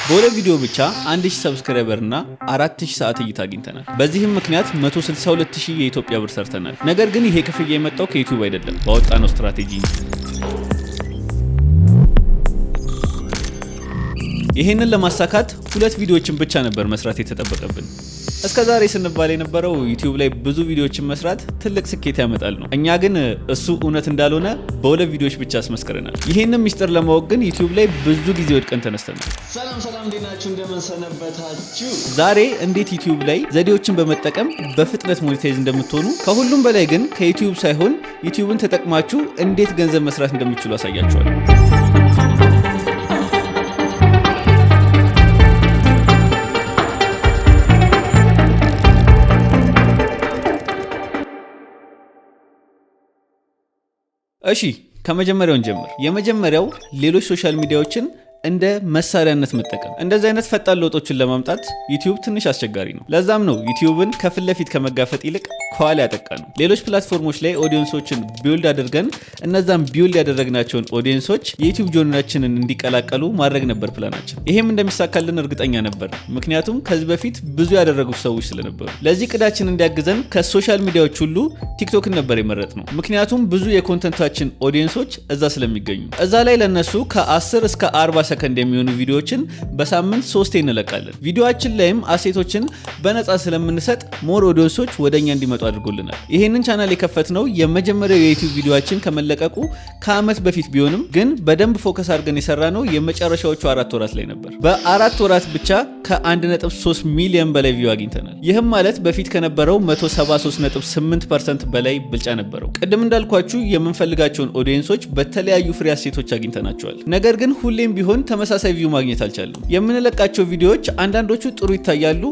በሁለት ቪዲዮ ብቻ 1000 ሰብስክራይበር እና 4000 ሰዓት እይታ አግኝተናል። በዚህም ምክንያት 162000 የኢትዮጵያ ብር ሰርተናል። ነገር ግን ይሄ ክፍያ የመጣው ከዩቲዩብ አይደለም፣ ባወጣነው ስትራቴጂ እንጂ። ይሄንን ለማሳካት ሁለት ቪዲዮዎችን ብቻ ነበር መስራት የተጠበቀብን። እስከዛሬ ስንባል የነበረው ዩቲዩብ ላይ ብዙ ቪዲዮዎችን መስራት ትልቅ ስኬት ያመጣል ነው። እኛ ግን እሱ እውነት እንዳልሆነ በሁለት ቪዲዮዎች ብቻ አስመስክረናል። ይሄንን ሚስጥር ለማወቅ ግን ዩቲዩብ ላይ ብዙ ጊዜ ወድቀን ተነስተናል። ሰላም እንዴት ናችሁ? እንደምን ሰነበታችሁ? ዛሬ እንዴት ዩቲዩብ ላይ ዘዴዎችን በመጠቀም በፍጥነት ሞኔታይዝ እንደምትሆኑ፣ ከሁሉም በላይ ግን ከዩቲዩብ ሳይሆን ዩቲዩብን ተጠቅማችሁ እንዴት ገንዘብ መስራት እንደምትችሉ አሳያችኋለሁ። እሺ ከመጀመሪያው እንጀምር። የመጀመሪያው ሌሎች ሶሻል ሚዲያዎችን እንደ መሳሪያነት መጠቀም። እንደዚህ አይነት ፈጣን ለውጦችን ለማምጣት ዩቲዩብ ትንሽ አስቸጋሪ ነው። ለዛም ነው ዩቲዩብን ከፊት ለፊት ከመጋፈጥ ይልቅ ከኋላ ያጠቃ ነው። ሌሎች ፕላትፎርሞች ላይ ኦዲየንሶችን ቢውልድ አድርገን እነዛም ቢውልድ ያደረግናቸውን ኦዲየንሶች የዩቲዩብ ጆርናችንን እንዲቀላቀሉ ማድረግ ነበር ፕላናችን። ይሄም እንደሚሳካልን እርግጠኛ ነበር፣ ምክንያቱም ከዚህ በፊት ብዙ ያደረጉ ሰዎች ስለነበሩ። ለዚህ ቅዳችን እንዲያግዘን ከሶሻል ሚዲያዎች ሁሉ ቲክቶክን ነበር የመረጥነው፣ ምክንያቱም ብዙ የኮንተንታችን ኦዲየንሶች እዛ ስለሚገኙ። እዛ ላይ ለነሱ ከ10 እስከ 40 ሰከንድ የሚሆኑ ቪዲዮዎችን በሳምንት 3 እንለቃለን። ቪዲዮአችን ላይም አሴቶችን በነፃ ስለምንሰጥ ሞር ኦዲየንሶች ወደኛ እንዲመጡ አድርጎልናል። ይሄንን ቻናል የከፈትነው የመጀመሪያው የዩቲዩብ ቪዲዮአችን ከመለቀቁ ከአመት በፊት ቢሆንም ግን በደንብ ፎከስ አድርገን የሰራነው የመጨረሻዎቹ 4 ወራት ላይ ነበር። በ4 ወራት ብቻ ከ1.3 ሚሊዮን በላይ ቪው አግኝተናል። ይህም ማለት በፊት ከነበረው 173.8% በላይ ብልጫ ነበረው። ቅድም እንዳልኳችሁ የምንፈልጋቸውን ኦዲየንሶች በተለያዩ ፍሪ አሴቶች አግኝተናቸዋል። ነገር ግን ሁሌም ቢሆን ተመሳሳይ ቪው ማግኘት አልቻለም። የምንለቃቸው ቪዲዮዎች አንዳንዶቹ ጥሩ ይታያሉ፣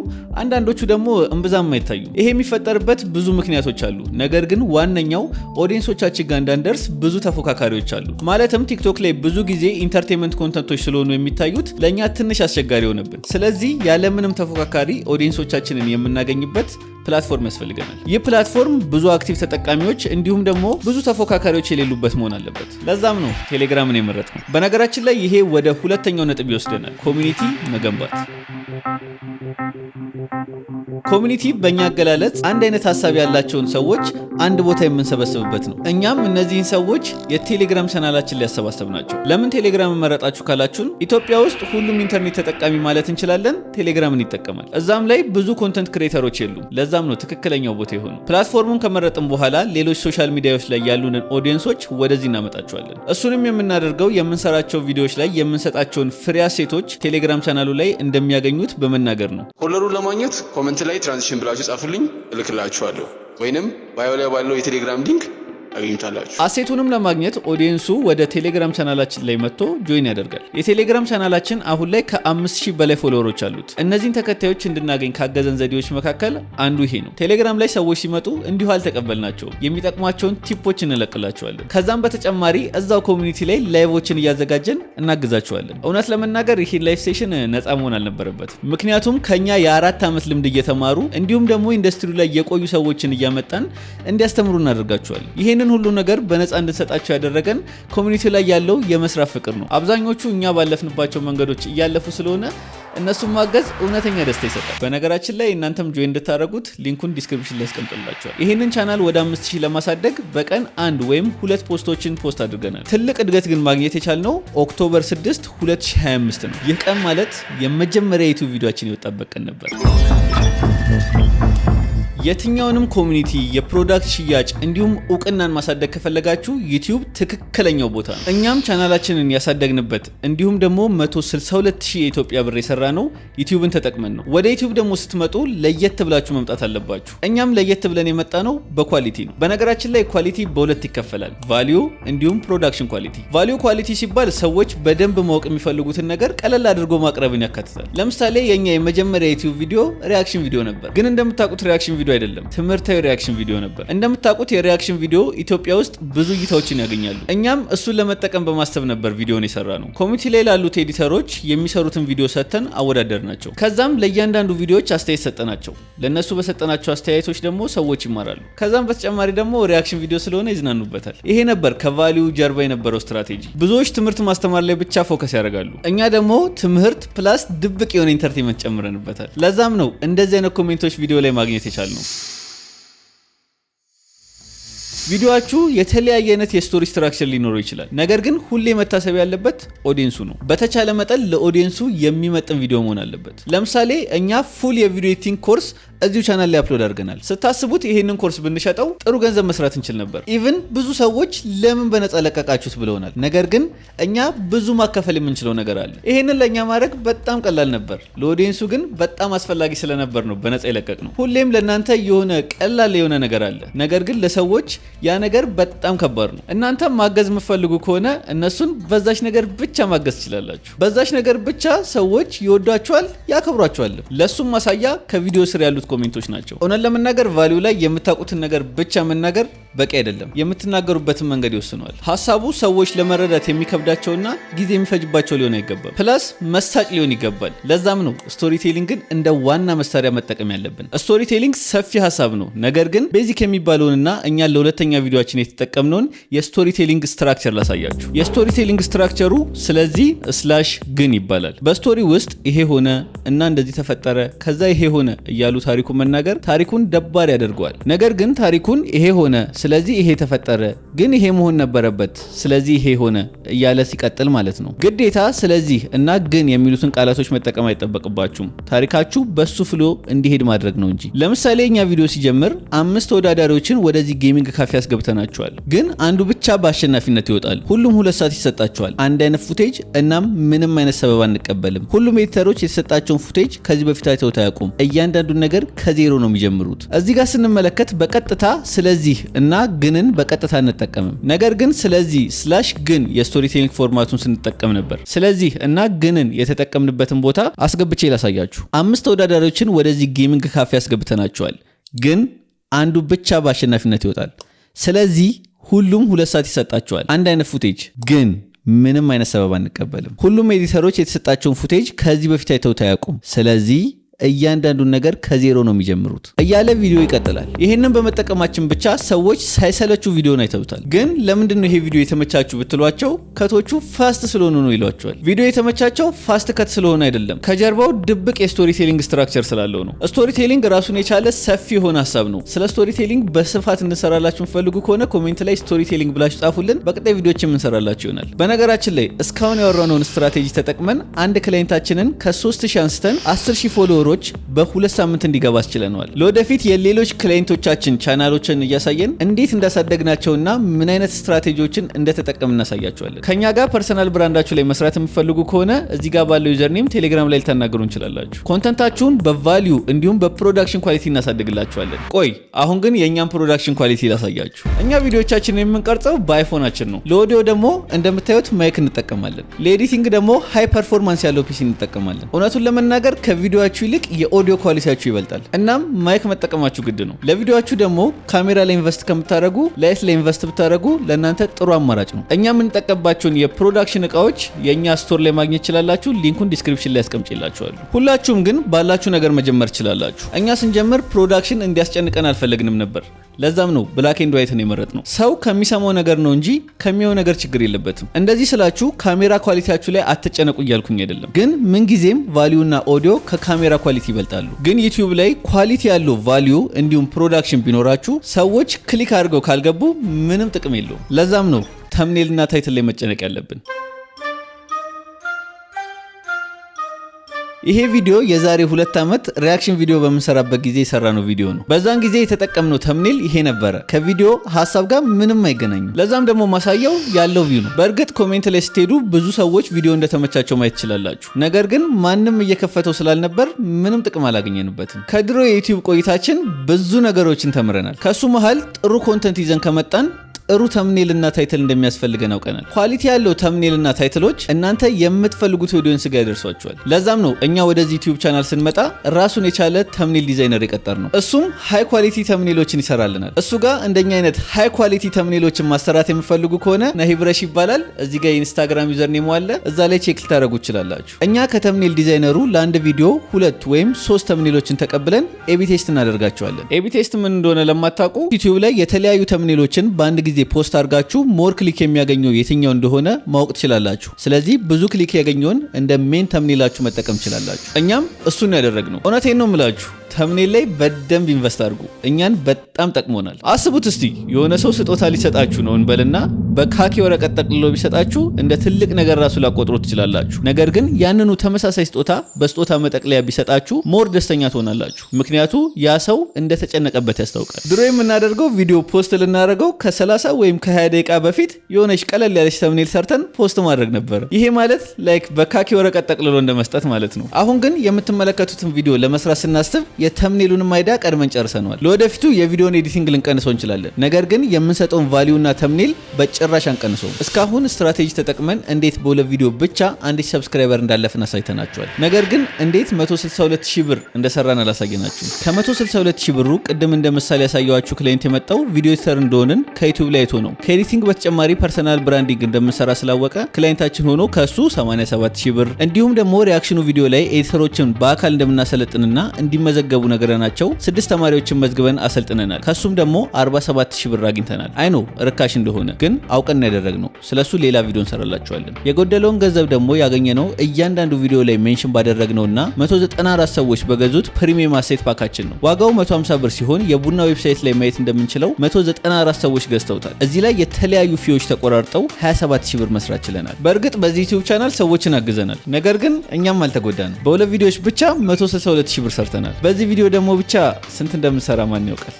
አንዳንዶቹ ደግሞ እምብዛም አይታዩ። ይሄ የሚፈጠርበት ብዙ ምክንያቶች አሉ። ነገር ግን ዋነኛው ኦዲየንሶቻችን ጋር እንዳንደርስ ብዙ ተፎካካሪዎች አሉ። ማለትም ቲክቶክ ላይ ብዙ ጊዜ ኢንተርቴንመንት ኮንተንቶች ስለሆኑ የሚታዩት ለእኛ ትንሽ አስቸጋሪ ሆነብን። ስለዚህ ያለምንም ተፎካካሪ ኦዲየንሶቻችንን የምናገኝበት ፕላትፎርም ያስፈልገናል። ይህ ፕላትፎርም ብዙ አክቲቭ ተጠቃሚዎች እንዲሁም ደግሞ ብዙ ተፎካካሪዎች የሌሉበት መሆን አለበት። ለዛም ነው ቴሌግራምን የመረጥነው። በነገራችን ላይ ይሄ ወደ ሁለተኛው ነጥብ ይወስደናል፣ ኮሚኒቲ መገንባት። ኮሚኒቲ በእኛ አገላለጽ አንድ አይነት ሀሳብ ያላቸውን ሰዎች አንድ ቦታ የምንሰበስብበት ነው። እኛም እነዚህን ሰዎች የቴሌግራም ቻናላችን ሊያሰባሰብ ናቸው። ለምን ቴሌግራም መረጣችሁ ካላችሁን፣ ኢትዮጵያ ውስጥ ሁሉም ኢንተርኔት ተጠቃሚ ማለት እንችላለን ቴሌግራምን ይጠቀማል። እዛም ላይ ብዙ ኮንተንት ክሬተሮች የሉም። ለዛም ነው ትክክለኛው ቦታ የሆነው። ፕላትፎርሙን ከመረጥን በኋላ ሌሎች ሶሻል ሚዲያዎች ላይ ያሉንን ኦዲየንሶች ወደዚህ እናመጣቸዋለን። እሱንም የምናደርገው የምንሰራቸው ቪዲዮዎች ላይ የምንሰጣቸውን ፍሪ አሴቶች ቴሌግራም ቻናሉ ላይ እንደሚያገኙት በመናገር ነው። ፎሎወሩን ለማግኘት ኮሜንት ላይ ትራንዚሽን ብላችሁ ጻፉልኝ፣ እልክላችኋለሁ። ወይንም ባዮ ላይ ባለው የቴሌግራም ሊንክ አግኝታላችሁ። አሴቱንም ለማግኘት ኦዲየንሱ ወደ ቴሌግራም ቻናላችን ላይ መጥቶ ጆይን ያደርጋል። የቴሌግራም ቻናላችን አሁን ላይ ከ5000 በላይ ፎሎወሮች አሉት። እነዚህን ተከታዮች እንድናገኝ ካገዘን ዘዴዎች መካከል አንዱ ይሄ ነው። ቴሌግራም ላይ ሰዎች ሲመጡ እንዲሁ አልተቀበልናቸውም፣ የሚጠቅሟቸውን ቲፖች እንለቅላቸዋለን። ከዛም በተጨማሪ እዛው ኮሚኒቲ ላይ ላይቮችን እያዘጋጀን እናግዛቸዋለን። እውነት ለመናገር ይሄ ላይቭ ሴሽን ነፃ መሆን አልነበረበትም፣ ምክንያቱም ከኛ የ4 ዓመት ልምድ እየተማሩ እንዲሁም ደግሞ ኢንዱስትሪ ላይ የቆዩ ሰዎችን እያመጣን እንዲያስተምሩ እናደርጋቸዋለን። ይሄንን ሁሉ ነገር በነፃ እንድንሰጣቸው ያደረገን ኮሚኒቲ ላይ ያለው የመስራት ፍቅር ነው። አብዛኞቹ እኛ ባለፍንባቸው መንገዶች እያለፉ ስለሆነ እነሱን ማገዝ እውነተኛ ደስታ ይሰጣል። በነገራችን ላይ እናንተም ጆይን እንድታደርጉት ሊንኩን ዲስክሪፕሽን ላይ አስቀምጥላችኋል። ይሄንን ቻናል ወደ 5000 ለማሳደግ በቀን 1 ወይም 2 ፖስቶችን ፖስት አድርገናል። ትልቅ እድገት ግን ማግኘት የቻልነው ኦክቶበር 6 2025 ነው። ይህ ቀን ማለት የመጀመሪያ ዩቲዩብ ቪዲዮአችን የወጣበት ቀን ነበር። የትኛውንም ኮሚኒቲ የፕሮዳክት ሽያጭ እንዲሁም እውቅናን ማሳደግ ከፈለጋችሁ ዩቲዩብ ትክክለኛው ቦታ ነው። እኛም ቻናላችንን ያሳደግንበት እንዲሁም ደግሞ 162000 የኢትዮጵያ ብር የሰራ ነው ዩቲዩብን ተጠቅመን ነው። ወደ ዩቲዩብ ደግሞ ስትመጡ ለየት ብላችሁ መምጣት አለባችሁ። እኛም ለየት ብለን የመጣ ነው በኳሊቲ ነው። በነገራችን ላይ ኳሊቲ በሁለት ይከፈላል፣ ቫልዩ እንዲሁም ፕሮዳክሽን ኳሊቲ። ቫልዩ ኳሊቲ ሲባል ሰዎች በደንብ ማወቅ የሚፈልጉትን ነገር ቀለል አድርጎ ማቅረብን ያካትታል። ለምሳሌ የኛ የመጀመሪያ ዩቲዩብ ቪዲዮ ሪአክሽን ቪዲዮ ነበር። ግን እንደምታውቁት ሪአክሽን ቪዲዮ አይደለም፣ ትምህርታዊ ሪያክሽን ቪዲዮ ነበር። እንደምታውቁት የሪያክሽን ቪዲዮ ኢትዮጵያ ውስጥ ብዙ እይታዎችን ያገኛሉ። እኛም እሱን ለመጠቀም በማሰብ ነበር ቪዲዮን የሰራ ነው። ኮሚኒቲ ላይ ላሉት ኤዲተሮች የሚሰሩትን ቪዲዮ ሰጥተን አወዳደርናቸው። ከዛም ለእያንዳንዱ ቪዲዮዎች አስተያየት ሰጠናቸው። ለነሱ በሰጠናቸው አስተያየቶች ደግሞ ሰዎች ይማራሉ። ከዛም በተጨማሪ ደግሞ ሪያክሽን ቪዲዮ ስለሆነ ይዝናኑበታል። ይሄ ነበር ከቫልዩ ጀርባ የነበረው ስትራቴጂ። ብዙዎች ትምህርት ማስተማር ላይ ብቻ ፎከስ ያደርጋሉ። እኛ ደግሞ ትምህርት ፕላስ ድብቅ የሆነ ኢንተርቴንመንት ጨምረንበታል። ለዛም ነው እንደዚህ አይነት ኮሜንቶች ቪዲዮ ላይ ማግኘት የቻልነው። ቪዲዮአችሁ የተለያየ አይነት የስቶሪ ስትራክቸር ሊኖረው ይችላል። ነገር ግን ሁሌ መታሰብ ያለበት ኦዲየንሱ ነው። በተቻለ መጠን ለኦዲየንሱ የሚመጥን ቪዲዮ መሆን አለበት። ለምሳሌ እኛ ፉል የቪዲዮ ኤዲቲንግ ኮርስ እዚሁ ቻናል ላይ አፕሎድ አድርገናል። ስታስቡት ይሄንን ኮርስ ብንሸጠው ጥሩ ገንዘብ መስራት እንችል ነበር። ኢቭን ብዙ ሰዎች ለምን በነፃ ለቀቃችሁት ብለውናል። ነገር ግን እኛ ብዙ ማካፈል የምንችለው ነገር አለ። ይሄንን ለእኛ ማድረግ በጣም ቀላል ነበር። ለኦዲየንሱ ግን በጣም አስፈላጊ ስለነበር ነው በነፃ የለቀቅ ነው። ሁሌም ለእናንተ የሆነ ቀላል የሆነ ነገር አለ። ነገር ግን ለሰዎች ያ ነገር በጣም ከባድ ነው። እናንተ ማገዝ የምትፈልጉ ከሆነ እነሱን በዛች ነገር ብቻ ማገዝ ትችላላችሁ። በዛች ነገር ብቻ ሰዎች ይወዷቸዋል፣ ያከብሯቸዋል። ለሱም ማሳያ ከቪዲዮ ስር ያሉት ኮሜንቶች ናቸው። እውነት ለመናገር ቫልዩ ላይ የምታውቁትን ነገር ብቻ መናገር በቂ አይደለም። የምትናገሩበትን መንገድ ይወስነዋል። ሀሳቡ ሰዎች ለመረዳት የሚከብዳቸውና ጊዜ የሚፈጅባቸው ሊሆን አይገባም። ፕላስ መሳጭ ሊሆን ይገባል። ለዛም ነው ስቶሪ ቴሊንግን እንደ ዋና መሳሪያ መጠቀም ያለብን። ስቶሪ ቴሊንግ ሰፊ ሀሳብ ነው። ነገር ግን ቤዚክ የሚባለውንና እኛ ለሁለተኛ ቪዲዮአችን የተጠቀምነውን የስቶሪ ቴሊንግ ስትራክቸር ላሳያችሁ። የስቶሪ ቴሊንግ ስትራክቸሩ ስለዚህ ስላሽ ግን ይባላል። በስቶሪ ውስጥ ይሄ ሆነ እና እንደዚህ ተፈጠረ ከዛ ይሄ ሆነ እያሉ ታሪኩ መናገር ታሪኩን ደባሪ ያደርገዋል። ነገር ግን ታሪኩን ይሄ ሆነ ስለዚህ ይሄ ተፈጠረ ግን ይሄ መሆን ነበረበት ስለዚህ ይሄ ሆነ እያለ ሲቀጥል ማለት ነው። ግዴታ ስለዚህ እና ግን የሚሉትን ቃላቶች መጠቀም አይጠበቅባችሁም። ታሪካችሁ በሱ ፍሎ እንዲሄድ ማድረግ ነው እንጂ። ለምሳሌ እኛ ቪዲዮ ሲጀምር 5 ተወዳዳሪዎችን ወደዚህ ጌሚንግ ካፌ አስገብተናቸዋል። ግን አንዱ ብቻ በአሸናፊነት ይወጣል። ሁሉም 2 ሰዓት ይሰጣቸዋል። አንድ አይነት ፉቴጅ እናም ምንም አይነት ሰበብ አንቀበልም። ሁሉም ኤዲተሮች የተሰጣቸውን ፉቴጅ ከዚህ በፊት አይተውት አያውቁም። እያንዳንዱን ነገር ከዜሮ ነው የሚጀምሩት። እዚህ ጋር ስንመለከት በቀጥታ ስለዚህ እና ግንን በቀጥታ አንጠቀምም። ነገር ግን ስለዚህ ስላሽ ግን የስቶሪ ቴሊንግ ፎርማቱን ስንጠቀም ነበር። ስለዚህ እና ግንን የተጠቀምንበትን ቦታ አስገብቼ ላሳያችሁ። 5 ተወዳዳሪዎችን ወደዚህ ጌሚንግ ካፌ አስገብተናቸዋል። ግን አንዱ ብቻ በአሸናፊነት ይወጣል። ስለዚህ ሁሉም 2 ሰዓት ይሰጣቸዋል። አንድ አይነት ፉቴጅ ግን ምንም አይነት ሰበብ አንቀበልም። ሁሉም ኤዲተሮች የተሰጣቸውን ፉቴጅ ከዚህ በፊት አይተውት አያውቁም። ስለዚህ እያንዳንዱን ነገር ከዜሮ ነው የሚጀምሩት እያለ ቪዲዮ ይቀጥላል። ይሄንን በመጠቀማችን ብቻ ሰዎች ሳይሰለቹ ቪዲዮን አይተውታል። ግን ለምንድን ነው ይሄ ቪዲዮ የተመቻችሁ ብትሏቸው ከቶቹ ፋስት ስለሆኑ ነው ይሏቸዋል። ቪዲዮ የተመቻቸው ፋስት ከት ስለሆነ አይደለም፣ ከጀርባው ድብቅ የስቶሪ ቴሊንግ ስትራክቸር ስላለው ነው። ስቶሪ ቴሊንግ ራሱን የቻለ ሰፊ የሆነ ሀሳብ ነው። ስለ ስቶሪ ቴሊንግ በስፋት እንሰራላችሁ የምትፈልጉ ከሆነ ኮሜንት ላይ ስቶሪ ቴሊንግ ብላችሁ ጻፉልን። በቀጣይ ቪዲዮዎች የምንሰራላችሁ ይሆናል። በነገራችን ላይ እስካሁን ያወራነውን ስትራቴጂ ተጠቅመን አንድ ክላይንታችንን ከ3000 አንስተን 10000 ፎሎወር በ2 ሳምንት እንዲገባ አስችለናል። ለወደፊት የሌሎች ክላይንቶቻችን ቻናሎችን እያሳየን እንዴት እንዳሳደግናቸውና ምን አይነት ስትራቴጂዎችን እንደተጠቀምን እናሳያቸዋለን። ከኛ ጋር ፐርሰናል ብራንዳችሁ ላይ መስራት የምትፈልጉ ከሆነ እዚህ ጋር ባለው ዩዘርኔም ቴሌግራም ላይ ልታናገሩ እንችላላችሁ። ኮንተንታችሁን በቫልዩ እንዲሁም በፕሮዳክሽን ኳሊቲ እናሳድግላችኋለን። ቆይ አሁን ግን የእኛም ፕሮዳክሽን ኳሊቲ ላሳያችሁ። እኛ ቪዲዮቻችንን የምንቀርጸው በአይፎናችን ነው። ለኦዲዮ ደግሞ እንደምታዩት ማይክ እንጠቀማለን። ለኤዲቲንግ ደግሞ ሃይ ፐርፎርማንስ ያለው ፒሲ እንጠቀማለን። እውነቱን ለመናገር ከቪዲዮአችሁ ይልቅ የኦዲዮ ኳሊቲያችሁ ይበልጣል። እናም ማይክ መጠቀማችሁ ግድ ነው። ለቪዲዮአችሁ ደግሞ ካሜራ ላይ ኢንቨስት ከምታደርጉ ላይት ላይ ኢንቨስት ብታደርጉ ለእናንተ ጥሩ አማራጭ ነው። እኛ የምንጠቀምባቸውን የፕሮዳክሽን እቃዎች የእኛ ስቶር ላይ ማግኘት ይችላላችሁ። ሊንኩን ዲስክሪፕሽን ላይ አስቀምጬላችኋለሁ። ሁላችሁም ግን ባላችሁ ነገር መጀመር ትችላላችሁ። እኛ ስንጀምር ፕሮዳክሽን እንዲያስጨንቀን አልፈለግንም ነበር። ለዛም ነው ብላክ ኤንድ ዋይትን የመረጥነው። ሰው ከሚሰማው ነገር ነው እንጂ ከሚያው ነገር ችግር የለበትም። እንደዚህ ስላችሁ ካሜራ ኳሊቲያችሁ ላይ አትጨነቁ እያልኩኝ አይደለም። ግን ምንጊዜም ቫልዩ እና ኦዲዮ ከካሜራ ኳሊቲ ይበልጣሉ። ግን ዩቲዩብ ላይ ኳሊቲ ያለው ቫልዩ እንዲሁም ፕሮዳክሽን ቢኖራችሁ ሰዎች ክሊክ አድርገው ካልገቡ ምንም ጥቅም የለውም። ለዛም ነው ተምኔል እና ታይትል ላይ መጨነቅ ያለብን። ይሄ ቪዲዮ የዛሬ 2 ዓመት ሪያክሽን ቪዲዮ በምንሰራበት ጊዜ የሰራነው ቪዲዮ ነው። በዛን ጊዜ የተጠቀምነው ተምኔል ይሄ ነበረ። ከቪዲዮ ሐሳብ ጋር ምንም አይገናኝም። ለዛም ደግሞ ማሳያው ያለው ቪው ነው። በእርግጥ ኮሜንት ላይ ስትሄዱ ብዙ ሰዎች ቪዲዮ እንደተመቻቸው ማየት ትችላላችሁ። ነገር ግን ማንም እየከፈተው ስላልነበር ምንም ጥቅም አላገኘንበትም። ከድሮ የዩቲዩብ ቆይታችን ብዙ ነገሮችን ተምረናል። ከሱ መሃል ጥሩ ኮንተንት ይዘን ከመጣን ጥሩ ተምኔል እና ታይትል እንደሚያስፈልገን አውቀናል። ኳሊቲ ያለው ተምኔል እና ታይትሎች እናንተ የምትፈልጉት ኦዲየንስ ጋር ያደርሷቸዋል። ለዛም ነው እኛ ወደዚህ ዩቲዩብ ቻናል ስንመጣ ራሱን የቻለ ተምኔል ዲዛይነር የቀጠር ነው። እሱም ሃይ ኳሊቲ ተምኔሎችን ይሰራልናል። እሱ ጋር እንደኛ አይነት ሃይ ኳሊቲ ተምኔሎችን ማሰራት የምፈልጉ ከሆነ ነሂብረሽ ይባላል። እዚህ ጋር የኢንስታግራም ዩዘር ኔም አለ፣ እዛ ላይ ቼክ ልታደርጉ ትችላላችሁ። እኛ ከተምኔል ዲዛይነሩ ለአንድ ቪዲዮ 2 ወይም 3 ተምኔሎችን ተቀብለን ኤቢ ቴስት እናደርጋቸዋለን። ኤቢ ቴስት ምን እንደሆነ ለማታውቁ ዩቲዩብ ላይ የተለያዩ ተምኔሎችን በአንድ ጊዜ ፖስት አድርጋችሁ ሞር ክሊክ የሚያገኘው የትኛው እንደሆነ ማወቅ ትችላላችሁ። ስለዚህ ብዙ ክሊክ ያገኘውን እንደ ሜን ተምኔላችሁ መጠቀም ትችላላችሁ። እኛም እሱን ያደረግነው። እውነቴን ነው የምላችሁ ተምኔል ላይ በደንብ ኢንቨስት አድርጉ። እኛን በጣም ጠቅሞናል። አስቡት እስቲ የሆነ ሰው ስጦታ ሊሰጣችሁ ነው እንበልና በካኪ ወረቀት ጠቅልሎ ቢሰጣችሁ እንደ ትልቅ ነገር ራሱ ላቆጥሮ ትችላላችሁ። ነገር ግን ያንኑ ተመሳሳይ ስጦታ በስጦታ መጠቅለያ ቢሰጣችሁ ሞር ደስተኛ ትሆናላችሁ። ምክንያቱ ያ ሰው እንደተጨነቀበት ያስታውቃል። ድሮ የምናደርገው ቪዲዮ ፖስት ልናደርገው ከ30 ወይም ከ20 ደቂቃ በፊት የሆነች ቀለል ያለች ተምኔል ሰርተን ፖስት ማድረግ ነበር። ይሄ ማለት ላይክ በካኪ ወረቀት ጠቅልሎ እንደመስጠት ማለት ነው። አሁን ግን የምትመለከቱትን ቪዲዮ ለመስራት ስናስብ የተምኔሉንም አይዳ ቀድመን ጨርሰናል። ለወደፊቱ የቪዲዮን ኤዲቲንግ ልንቀንሰው እንችላለን። ነገር ግን የምንሰጠውን ቫልዩና ተምኔል በጭራሽ አንቀንሰው። እስካሁን ስትራቴጂ ተጠቅመን እንዴት በሁለት ቪዲዮ ብቻ 1000 ሰብስክራይበር እንዳለፍን አሳይተናቸዋል። ነገር ግን እንዴት 162000 ብር እንደሰራን አላሳየናችሁም። ከ162000 ብሩ ቅድም እንደ ምሳሌ ያሳየዋችሁ ክላይንት የመጣው ቪዲዮ ኤዲተር እንደሆንን ከዩቲዩብ ላይ አይቶ ነው። ከኤዲቲንግ በተጨማሪ ፐርሰናል ብራንዲንግ እንደምንሰራ ስላወቀ ክላይንታችን ሆኖ ከሱ 87000 ብር እንዲሁም ደግሞ ሪአክሽኑ ቪዲዮ ላይ ኤዲተሮችን በአካል እንደምናሰለጥንና እንዲመዘገቡ ነገረናቸው 6 ተማሪዎችን መዝግበን አሰልጥነናል። ከሱም ደግሞ 47000 ብር አግኝተናል። አይ ነው ርካሽ እንደሆነ ግን አውቀን ያደረግነው። ስለሱ ሌላ ቪዲዮ እንሰራላችኋለን። የጎደለውን ገንዘብ ደግሞ ያገኘነው እያንዳንዱ ቪዲዮ ላይ ሜንሽን ባደረግነውና 194 ሰዎች በገዙት ፕሪሚየም አሴት ፓካችን ነው። ዋጋው 150 ብር ሲሆን የቡና ዌብሳይት ላይ ማየት እንደምንችለው 194 ሰዎች ገዝተውታል። እዚህ ላይ የተለያዩ ፊዎች ተቆራርጠው 27000 ብር መስራት ችለናል። በእርግጥ በዚህ ዩቲዩብ ቻናል ሰዎችን አግዘናል። ነገር ግን እኛም አልተጎዳንም። በሁለት ቪዲዮዎች ብቻ 162000 ብር ሰርተናል። በዚህ ቪዲዮ ደግሞ ብቻ ስንት እንደምንሰራ ማን ያውቃል?